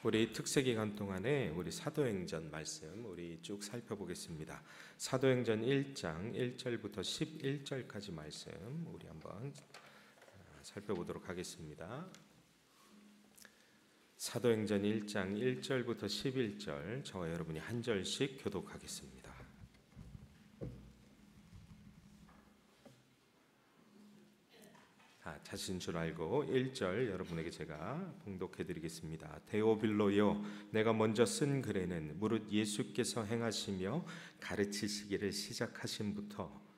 우리 특세 기간 동안에 우리 사도행전 말씀 우리 쭉 살펴보겠습니다. 사도행전 1장 1절부터 11절까지 말씀 우리 한번 살펴보도록 하겠습니다. 사도행전 1장 1절부터 11절 저와 여러분이 한 절씩 교독하겠습니다. 자신 줄 알고 1절 여러분에게 제가 봉독해 드리겠습니다. 데오빌로여, 내가 먼저 쓴 글에는 무릇 예수께서 행하시며 가르치시기를 시작하심부터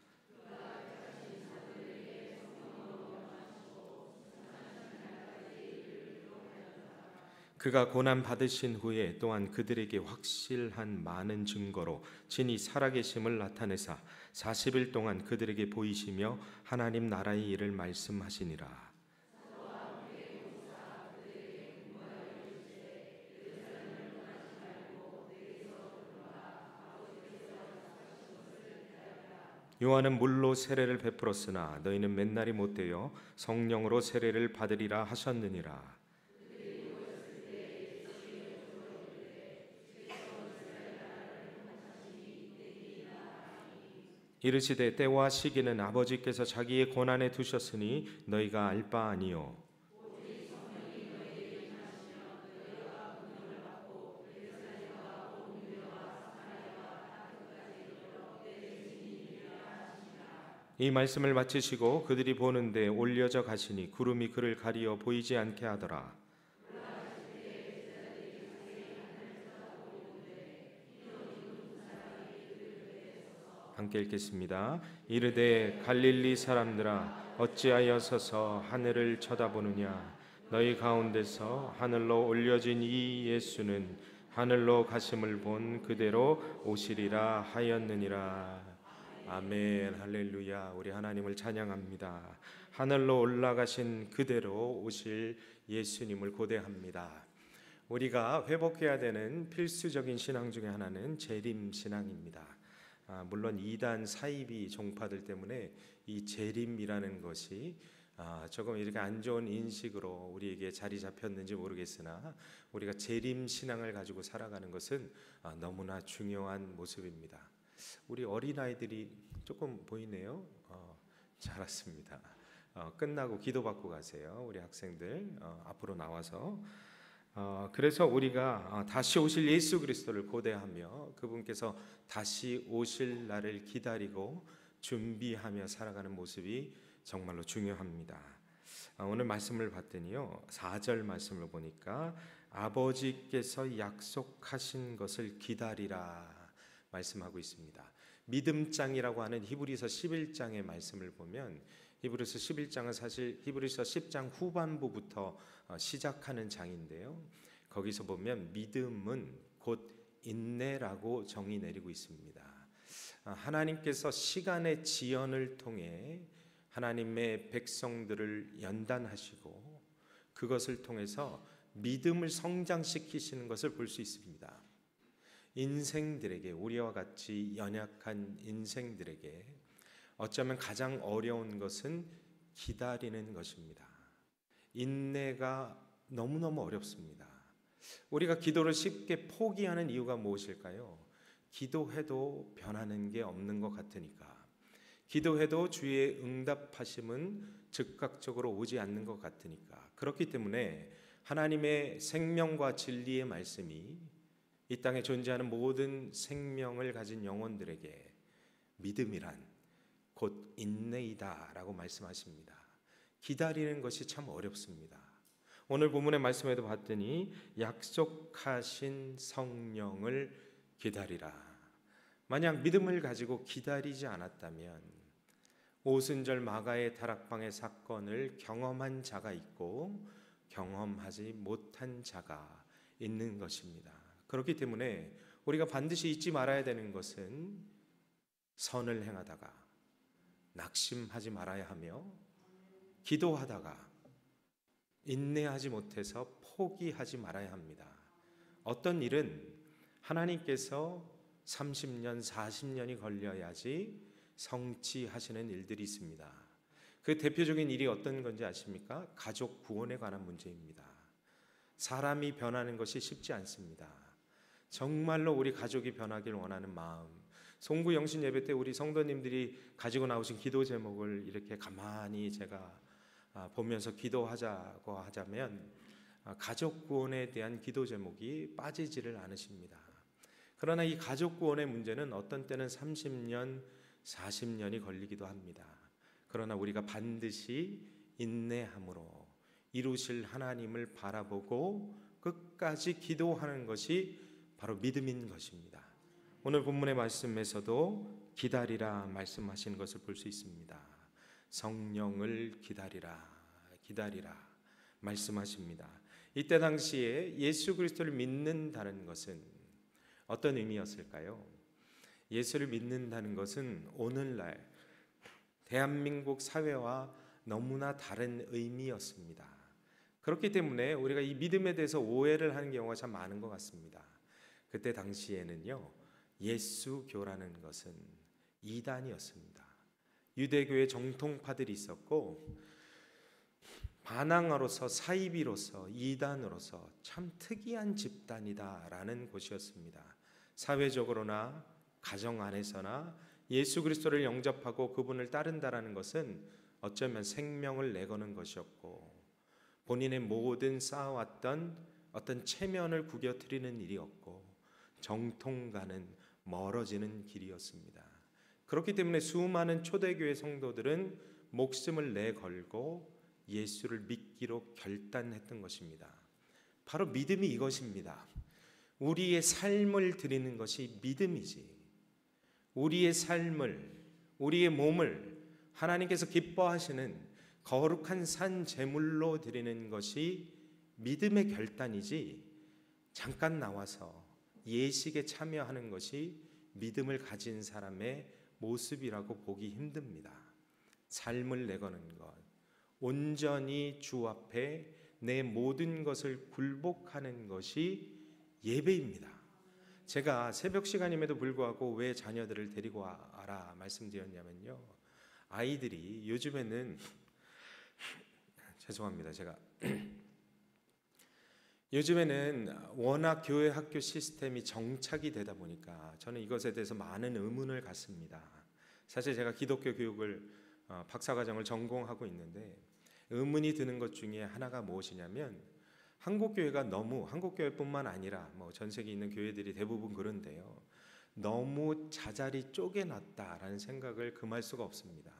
그가 고난 받으신 후에 또한 그들에게 확실한 많은 증거로 진히 살아계심을 나타내사 40일 동안 그들에게 보이시며 하나님 나라의 일을 말씀하시니라. 요한은 물로 세례를 베풀었으나 너희는 맨날이 못되어 성령으로 세례를 받으리라 하셨느니라. 이르시되 때와 시기는 아버지께서 자기의 권한에 두셨으니 너희가 알 바 아니요 이 말씀을 마치시고 그들이 보는데 올려져 가시니 구름이 그를 가리어 보이지 않게 하더라. 함께 읽겠습니다. 이르되 갈릴리 사람들아 어찌하여 서서 하늘을 쳐다보느냐. 너희 가운데서 하늘로 올려진 이 예수는 하늘로 가심을 본 그대로 오시리라 하였느니라. 아멘. 할렐루야. 우리 하나님을 찬양합니다. 하늘로 올라가신 그대로 오실 예수님을 고대합니다. 우리가 회복해야 되는 필수적인 신앙 중에 하나는 재림 신앙입니다. 물론 이단 사이비 종파들 때문에 이 재림이라는 것이 조금 이렇게 안 좋은 인식으로 우리에게 자리 잡혔는지 모르겠으나 우리가 재림 신앙을 가지고 살아가는 것은 너무나 중요한 모습입니다. 우리 어린아이들이 조금 보이네요. 잘 왔습니다. 끝나고 기도받고 가세요. 우리 학생들 앞으로 나와서 그래서 우리가 다시 오실 예수 그리스도를 고대하며 그분께서 다시 오실 날을 기다리고 준비하며 살아가는 모습이 정말로 중요합니다. 오늘 말씀을 봤더니요 4절 말씀을 보니까 아버지께서 약속하신 것을 기다리라 말씀하고 있습니다. 믿음장이라고 하는 히브리서 11장의 말씀을 보면 히브리서 11장은 사실 히브리서 10장 후반부부터 시작하는 장인데요. 거기서 보면 믿음은 곧 인내라고 정의 내리고 있습니다. 하나님께서 시간의 지연을 통해 하나님의 백성들을 연단하시고 그것을 통해서 믿음을 성장시키시는 것을 볼 수 있습니다. 인생들에게 우리와 같이 연약한 인생들에게 어쩌면 가장 어려운 것은 기다리는 것입니다. 인내가 너무너무 어렵습니다. 우리가 기도를 쉽게 포기하는 이유가 무엇일까요? 기도해도 변하는 게 없는 것 같으니까. 기도해도 주의 응답하심은 즉각적으로 오지 않는 것 같으니까. 그렇기 때문에 하나님의 생명과 진리의 말씀이 이 땅에 존재하는 모든 생명을 가진 영혼들에게 믿음이란 곧 인내이다 라고 말씀하십니다. 기다리는 것이 참 어렵습니다. 오늘 본문의 말씀에도 봤더니 약속하신 성령을 기다리라. 만약 믿음을 가지고 기다리지 않았다면 오순절 마가의 다락방의 사건을 경험한 자가 있고 경험하지 못한 자가 있는 것입니다. 그렇기 때문에 우리가 반드시 잊지 말아야 되는 것은 선을 행하다가 낙심하지 말아야 하며 기도하다가 인내하지 못해서 포기하지 말아야 합니다. 어떤 일은 하나님께서 30년, 40년이 걸려야지 성취하시는 일들이 있습니다. 그 대표적인 일이 어떤 건지 아십니까? 가족 구원에 관한 문제입니다. 사람이 변하는 것이 쉽지 않습니다. 정말로 우리 가족이 변하길 원하는 마음, 송구 영신 예배 때 우리 성도님들이 가지고 나오신 기도 제목을 이렇게 가만히 제가 보면서 기도하자고 하자면 가족 구원에 대한 기도 제목이 빠지지를 않으십니다. 그러나 이 가족 구원의 문제는 어떤 때는 30년, 40년이 걸리기도 합니다. 그러나 우리가 반드시 인내함으로 이루실 하나님을 바라보고 끝까지 기도하는 것이 바로 믿음인 것입니다. 오늘 본문의 말씀에서도 기다리라 말씀하시는 것을 볼 수 있습니다. 성령을 기다리라, 기다리라 말씀하십니다. 이때 당시에 예수 그리스도를 믿는다는 것은 어떤 의미였을까요? 예수를 믿는다는 것은 오늘날 대한민국 사회와 너무나 다른 의미였습니다. 그렇기 때문에 우리가 이 믿음에 대해서 오해를 하는 경우가 참 많은 것 같습니다. 그때 당시에는요, 예수교라는 것은 이단이었습니다. 유대교의 정통파들이 있었고 반항아로서 사이비로서 이단으로서 참 특이한 집단이다라는 곳이었습니다. 사회적으로나 가정 안에서나 예수 그리스도를 영접하고 그분을 따른다라는 것은 어쩌면 생명을 내거는 것이었고 본인의 모든 쌓아왔던 어떤 체면을 구겨드리는 일이었고 정통과는 멀어지는 길이었습니다. 그렇기 때문에 수많은 초대교회 성도들은 목숨을 내걸고 예수를 믿기로 결단했던 것입니다. 바로 믿음이 이것입니다. 우리의 삶을 드리는 것이 믿음이지. 우리의 삶을, 우리의 몸을 하나님께서 기뻐하시는 거룩한 산 제물로 드리는 것이 믿음의 결단이지 잠깐 나와서 예식에 참여하는 것이 믿음을 가진 사람의 모습이라고 보기 힘듭니다. 삶을 내거는 것, 온전히 주 앞에 내 모든 것을 굴복하는 것이 예배입니다. 제가 새벽 시간임에도 불구하고 왜 자녀들을 데리고 와라 말씀드렸냐면요, 아이들이 요즘에는 죄송합니다. 제가 요즘에는 워낙 교회 학교 시스템이 정착이 되다 보니까 저는 이것에 대해서 많은 의문을 갖습니다. 사실 제가 기독교 교육을 박사과정을 전공하고 있는데 의문이 드는 것 중에 하나가 무엇이냐면 한국교회가 너무, 한국교회뿐만 아니라 전 세계에 있는 교회들이 대부분 그런데요, 너무 자잘이 쪼개놨다라는 생각을 금할 수가 없습니다.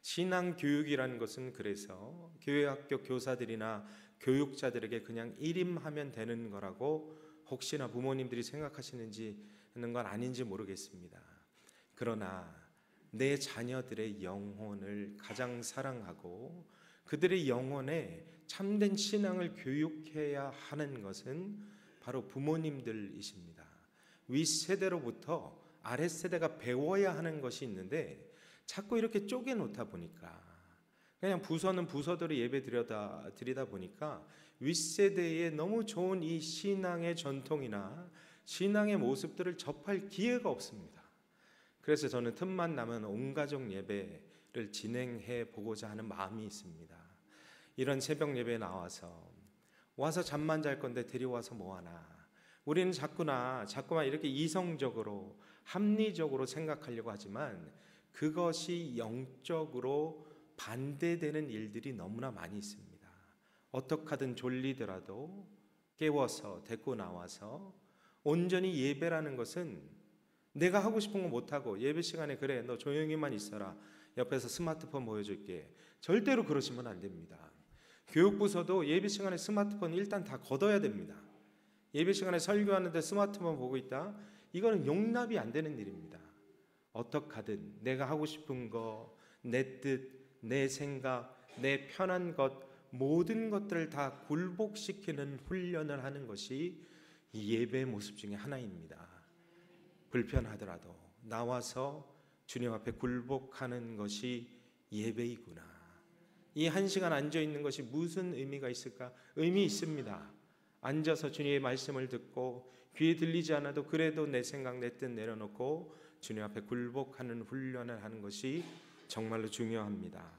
신앙교육이라는 것은 그래서 교회학교 교사들이나 교육자들에게 그냥 일임하면 되는 거라고 혹시나 부모님들이 생각하시는지 하는 건 아닌지 모르겠습니다. 그러나 내 자녀들의 영혼을 가장 사랑하고 그들의 영혼에 참된 신앙을 교육해야 하는 것은 바로 부모님들이십니다. 윗세대로부터 아랫세대가 배워야 하는 것이 있는데 자꾸 이렇게 쪼개놓다 보니까 그냥 부서는 부서대로 예배 드리다 보니까 윗세대의 너무 좋은 이 신앙의 전통이나 신앙의 모습들을 접할 기회가 없습니다. 그래서 저는 틈만 나면 온가족 예배를 진행해 보고자 하는 마음이 있습니다. 이런 새벽 예배에 와서 잠만 잘 건데 데려와서 뭐하나, 우리는 자꾸만 이렇게 이성적으로 합리적으로 생각하려고 하지만 그것이 영적으로 반대되는 일들이 너무나 많이 있습니다. 어떻게 하든 졸리더라도 깨워서 데리고 나와서 온전히 예배라는 것은 내가 하고 싶은 거 못하고 예배 시간에 그래 너 조용히만 있어라, 옆에서 스마트폰 보여줄게, 절대로 그러시면 안 됩니다. 교육부서도 예배 시간에 스마트폰 일단 다 걷어야 됩니다. 예배 시간에 설교하는데 스마트폰 보고 있다, 이거는 용납이 안 되는 일입니다. 어떻게 하든 내가 하고 싶은 거, 내 뜻, 내 생각, 내 편한 것, 모든 것들을 다 굴복시키는 훈련을 하는 것이 예배의 모습 중에 하나입니다. 불편하더라도 나와서 주님 앞에 굴복하는 것이 예배이구나. 이 한 시간 앉아 있는 것이 무슨 의미가 있을까? 의미 있습니다. 앉아서 주님의 말씀을 듣고 귀에 들리지 않아도 그래도 내 생각, 내 뜻 내려놓고 주님 앞에 굴복하는 훈련을 하는 것이 정말로 중요합니다.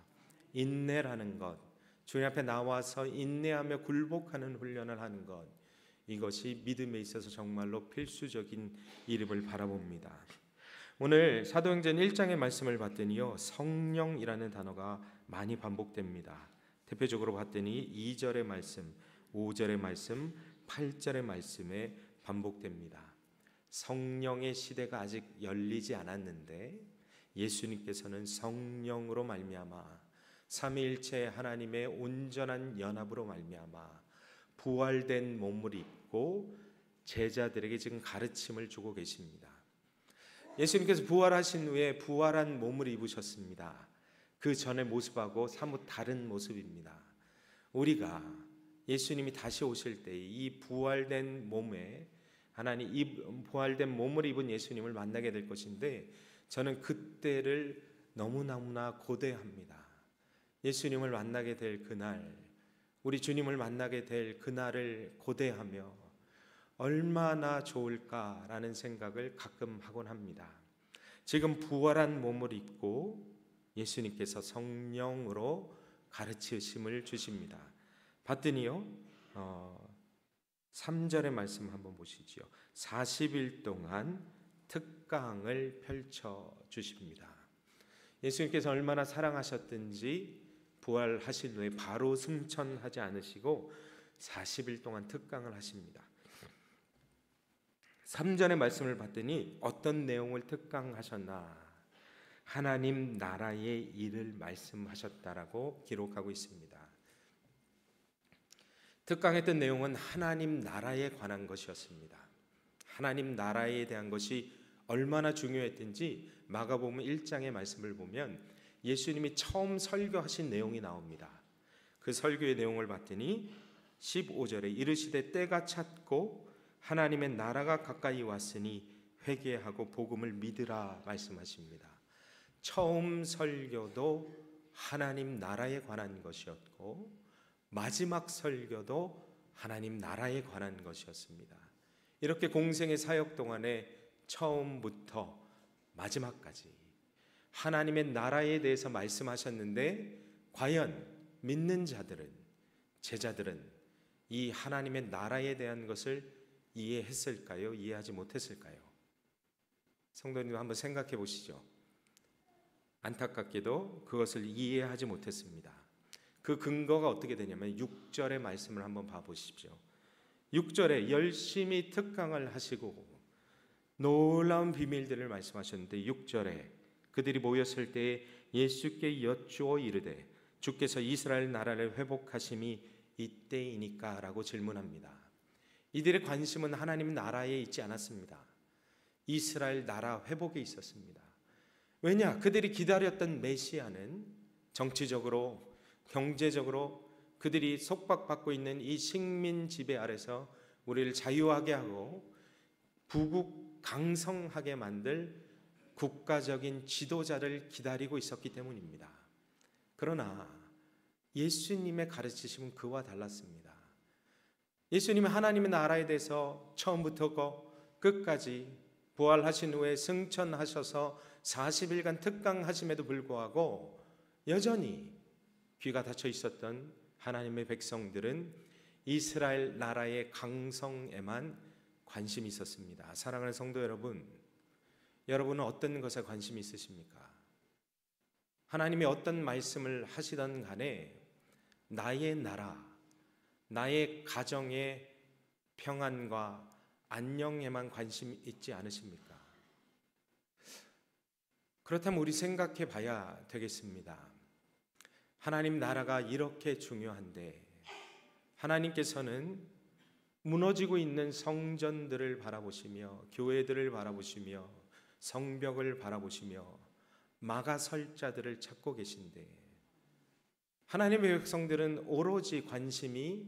인내라는 것, 주님 앞에 나와서 인내하며 굴복하는 훈련을 하는 것, 이것이 믿음에 있어서 정말로 필수적인 일임을 바라봅니다. 오늘 사도행전 1장의 말씀을 봤더니요, 성령이라는 단어가 많이 반복됩니다. 대표적으로 봤더니 2절의 말씀, 5절의 말씀, 8절의 말씀에 반복됩니다. 성령의 시대가 아직 열리지 않았는데 예수님께서는 성령으로 말미암아 삼위일체 하나님의 온전한 연합으로 말미암아 부활된 몸을 입고 제자들에게 지금 가르침을 주고 계십니다. 예수님께서 부활하신 후에 부활한 몸을 입으셨습니다. 그 전의 모습하고 사뭇 다른 모습입니다. 우리가 예수님이 다시 오실 때 이 부활된 몸에 하나님 이 부활된 몸을 입은 예수님을 만나게 될 것인데, 저는 그때를 너무너무나 고대합니다. 예수님을 만나게 될 그날, 우리 주님을 만나게 될 그날을 고대하며 얼마나 좋을까라는 생각을 가끔 하곤 합니다. 지금 부활한 몸을 입고 예수님께서 성령으로 가르치심을 주십니다. 봤더니요, 3절의 말씀 한번 보시죠. 40일 동안 특강을 펼쳐 주십니다. 예수님께서 얼마나 사랑하셨든지 부활하신 후에 바로 승천하지 않으시고 40일 동안 특강을 하십니다. 3절의 말씀을 봤더니 어떤 내용을 특강하셨나? 하나님 나라의 일을 말씀하셨다라고 기록하고 있습니다. 특강했던 내용은 하나님 나라에 관한 것이었습니다. 하나님 나라에 대한 것이 얼마나 중요했든지 마가복음 1장의 말씀을 보면 예수님이 처음 설교하신 내용이 나옵니다. 그 설교의 내용을 봤더니 15절에 이르시되 때가 찼고 하나님의 나라가 가까이 왔으니 회개하고 복음을 믿으라 말씀하십니다. 처음 설교도 하나님 나라에 관한 것이었고 마지막 설교도 하나님 나라에 관한 것이었습니다. 이렇게 공생의 사역 동안에 처음부터 마지막까지 하나님의 나라에 대해서 말씀하셨는데, 과연 믿는 자들은, 제자들은 이 하나님의 나라에 대한 것을 이해했을까요? 이해하지 못했을까요? 성도님 한번 생각해 보시죠. 안타깝게도 그것을 이해하지 못했습니다. 그 근거가 어떻게 되냐면 6절의 말씀을 한번 봐보십시오. 6절에 열심히 특강을 하시고 놀라운 비밀들을 말씀하셨는데, 6절에 그들이 모였을 때 예수께 여쭈어 이르되 주께서 이스라엘 나라를 회복하심이 이때이니까 라고 질문합니다. 이들의 관심은 하나님 나라에 있지 않았습니다. 이스라엘 나라 회복에 있었습니다. 왜냐? 그들이 기다렸던 메시아는 정치적으로, 경제적으로 그들이 속박받고 있는 이 식민 지배 아래서 우리를 자유하게 하고 부국 강성하게 만들 국가적인 지도자를 기다리고 있었기 때문입니다. 그러나 예수님의 가르치심은 그와 달랐습니다. 예수님은 하나님의 나라에 대해서 처음부터 끝까지 부활하신 후에 승천하셔서 40일간 특강하심에도 불구하고 여전히 귀가 닫혀 있었던 하나님의 백성들은 이스라엘 나라의 강성에만 관심이 있었습니다. 사랑하는 성도 여러분, 여러분은 어떤 것에 관심이 있으십니까? 하나님이 어떤 말씀을 하시던 간에 나의 나라, 나의 가정의 평안과 안녕에만 관심이 있지 않으십니까? 그렇다면 우리 생각해 봐야 되겠습니다. 하나님 나라가 이렇게 중요한데 하나님께서는 무너지고 있는 성전들을 바라보시며 교회들을 바라보시며 성벽을 바라보시며 막아설 자들을 찾고 계신데, 하나님의 백성들은 오로지 관심이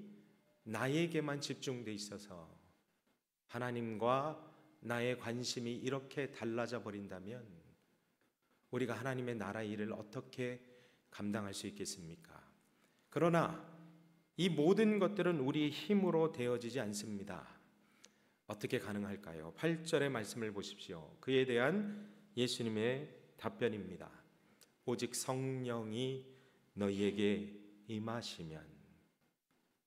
나에게만 집중돼 있어서 하나님과 나의 관심이 이렇게 달라져 버린다면 우리가 하나님의 나라 일을 어떻게 감당할 수 있겠습니까? 그러나 이 모든 것들은 우리의 힘으로 되어지지 않습니다. 어떻게 가능할까요? 8절의 말씀을 보십시오. 그에 대한 예수님의 답변입니다. 오직 성령이 너희에게 임하시면,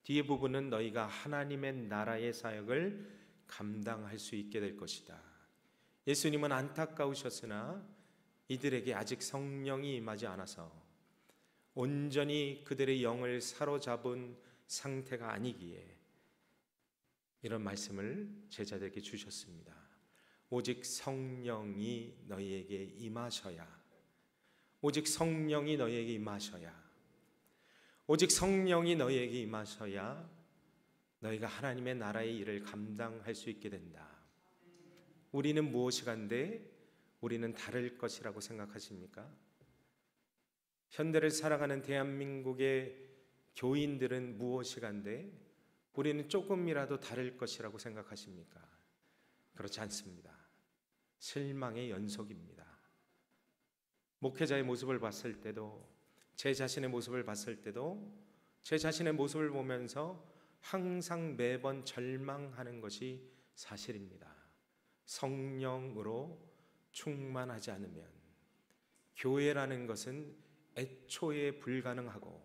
뒤에 부분은 너희가 하나님의 나라의 사역을 감당할 수 있게 될 것이다. 예수님은 안타까우셨으나 이들에게 아직 성령이 임하지 않아서 온전히 그들의 영을 사로잡은 상태가 아니기에 이런 말씀을 제자들에게 주셨습니다. 오직 성령이 너희에게 임하셔야, 오직 성령이 너희에게 임하셔야, 오직 성령이 너희에게 임하셔야 너희가 하나님의 나라의 일을 감당할 수 있게 된다. 우리는 무엇이 간데 우리는 다를 것이라고 생각하십니까? 현대를 살아가는 대한민국의 교인들은 무엇이 간데 우리는 조금이라도 다를 것이라고 생각하십니까? 그렇지 않습니다. 실망의 연속입니다. 목회자의 모습을 봤을 때도, 제 자신의 모습을 봤을 때도, 제 자신의 모습을 보면서 항상 매번 절망하는 것이 사실입니다. 성령으로 충만하지 않으면 교회라는 것은 애초에 불가능하고,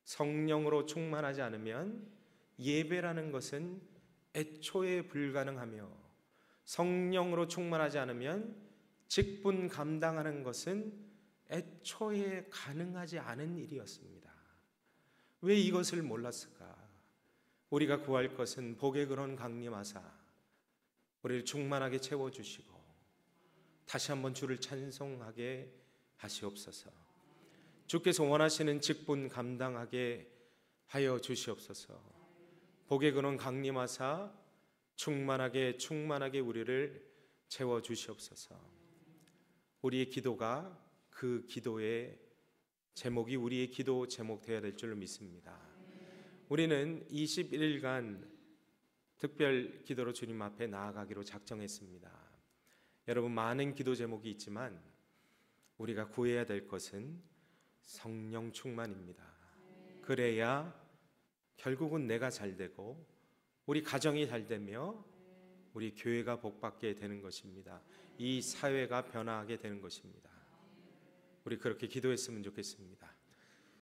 성령으로 충만하지 않으면 예배라는 것은 애초에 불가능하며, 성령으로 충만하지 않으면 직분 감당하는 것은 애초에 가능하지 않은 일이었습니다. 왜 이것을 몰랐을까? 우리가 구할 것은 복의 근원 강림하사 우리를 충만하게 채워주시고 다시 한번 주를 찬송하게 하시옵소서. 주께서 원하시는 직분 감당하게 하여 주시옵소서. 복의 근원 강림하사 충만하게 우리를 채워주시옵소서. 우리의 기도가 그 기도의 제목이 우리의 기도 제목 되어야 될 줄로 믿습니다. 우리는 21일간 특별 기도로 주님 앞에 나아가기로 작정했습니다. 여러분, 많은 기도 제목이 있지만 우리가 구해야 될 것은 성령 충만입니다. 그래야 결국은 내가 잘 되고 우리 가정이 잘 되며 우리 교회가 복받게 되는 것입니다. 이 사회가 변화하게 되는 것입니다. 우리 그렇게 기도했으면 좋겠습니다.